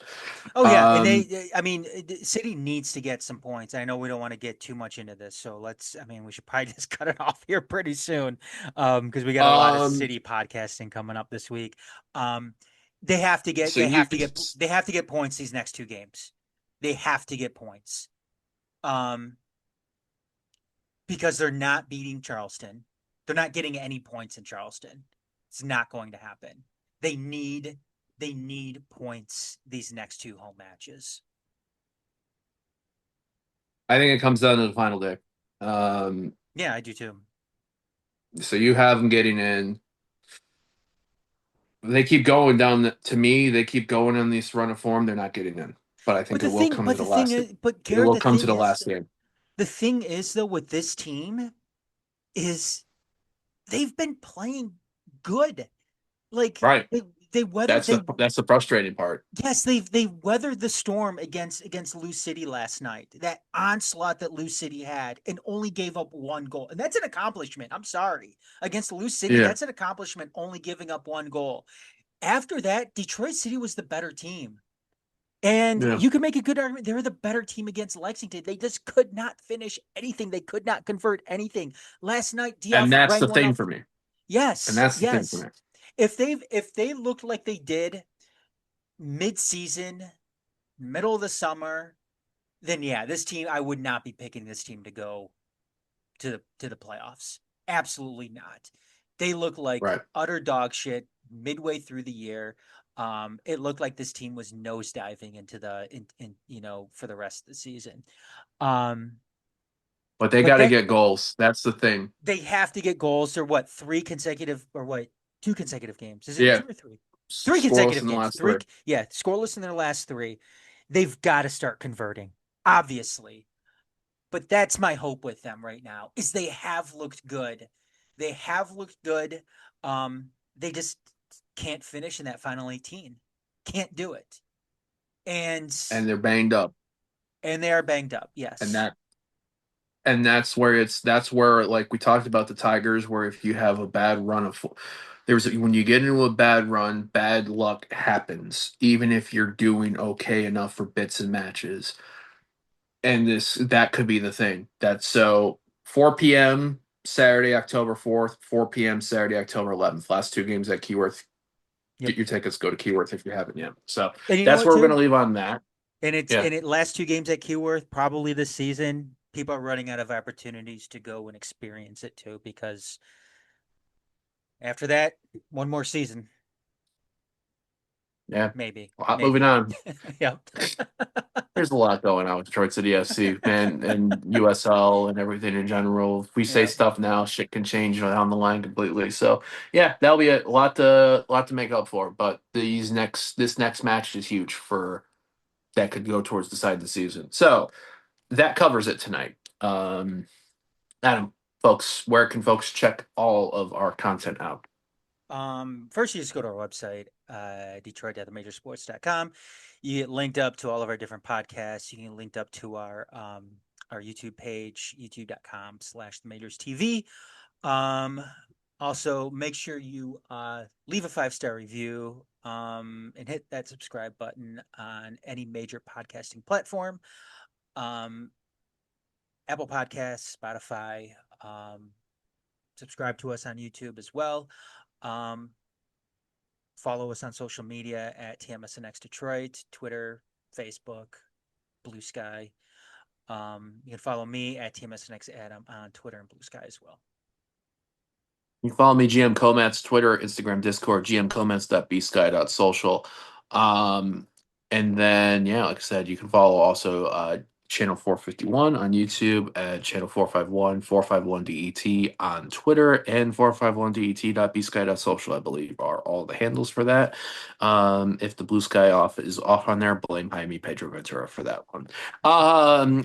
Oh yeah, and Um, I mean, City needs to get some points. I know we don't want to get too much into this, so I mean, we should probably just cut it off here pretty soon, because we got a lot of um, City podcasting coming up this week. Um, so you they have to get points these next two games. They have to get points, um, because they're not beating Charleston. They're not getting any points in Charleston. It's not going to happen. They need they need points these next two home matches. I think it comes down to the final day. Um, Yeah, I do too. so you have them getting in. They keep going down. To me, they keep going on this run of form. They're not getting in, but I think it will come to the last. But It Garrett, will come to the last game. the thing is though with this team is they've been playing good. Like Right. they weathered they That's the frustrating part. yes they weathered the storm against Lou City last night. That onslaught that Lou City had and only gave up one goal, and that's an accomplishment. I'm sorry, against Lou City, Yeah. that's an accomplishment. Only giving up one goal. After that, Detroit City was the better team. And Yeah. you can make a good argument. They're the better team against Lexington. They just could not finish anything. They could not convert anything. Last night, And Diop that's rang the one thing up. for me. And Yes, that's the thing for yes. me. If they looked like they did mid-season, middle of the summer, then yeah, this team, I would not be picking this team to go to the playoffs. Absolutely not. They look like Right. utter dog shit midway through the year. It looked like this team was nosediving into in for the rest of the season. Um, But they but got to that get goals. That's the thing. they have to get goals. Or what? Three consecutive or what? Two consecutive games. Is it Yeah. two or three? Three Scoreless consecutive in the games. last Three. three. Yeah, scoreless in their last three. They've got to start converting. Obviously, but that's my hope with them right now is they have looked good. They have looked good. They just can't finish in that final 18. Can't do it. And And they're banged up. and they are banged up. And Yes. that that's where like we talked about the Tigers, where if you have a bad run of when you get into a bad run, bad luck happens, even if you're doing okay enough for bits and matches. And that could be the thing. That's so 4 p.m. Saturday, October 4th, 4 p.m. Saturday, October 11th. Last two games at Keyworth. Yep. Get your tickets, go to Keyworth if you haven't yet. So And you know that's what where we're gonna too? leave on that. Yeah. And it last two games at Keyworth, probably this season, people are running out of opportunities to go and experience it too, because after that, one more season, Yeah. maybe, A lot moving maybe. on. Yep. There's a lot going on with Detroit City FC, man, and USL and everything in general. If we say Yep. stuff now, shit can change on the line completely. So yeah, that'll be a lot to make up for. But this next match is huge for that could go towards the side of the season. So that covers it tonight. Adam, folks, where can folks check all of our content out? First you just go to our website, detroit.themajorsports.com. You get linked up to all of our different podcasts. You get linked up to our YouTube page, youtube.com/the majors TV. Um, Also make sure you leave a 5-star review and hit that subscribe button on any major podcasting platform. Um, Apple Podcasts, Spotify, Subscribe to us on YouTube as well. Um, Follow us on social media at TMSNX Detroit, Twitter, Facebook, Blue Sky. You can follow me at TMSNX Adam on Twitter and Blue Sky as well. You can follow me, GM Comats, Twitter, Instagram, Discord, gmcomats.bsky.social. Um, and then, yeah, like I said, you can follow also Channel 451 on YouTube, at Channel 451, 451DET on Twitter, and 451DET.bsky.social, I believe, are all the handles for that. If the Blue Sky off is off on there, blame Jaime Pedro Ventura for that one.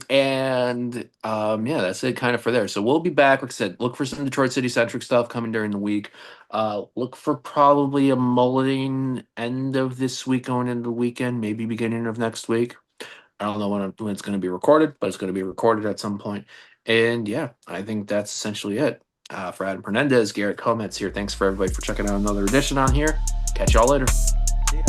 Yeah, that's it kind of for there. So we'll be back. Like I said, look for some Detroit City centric stuff coming during the week. Look for probably a mulleting end of this week going into the weekend, maybe beginning of next week. I don't know when it's going to be recorded, but it's going to be recorded at some point. And yeah, I think that's essentially it. For Adam Hernandez, Garret Comets here. Thanks for everybody for checking out another edition on here. Catch y'all later. See ya.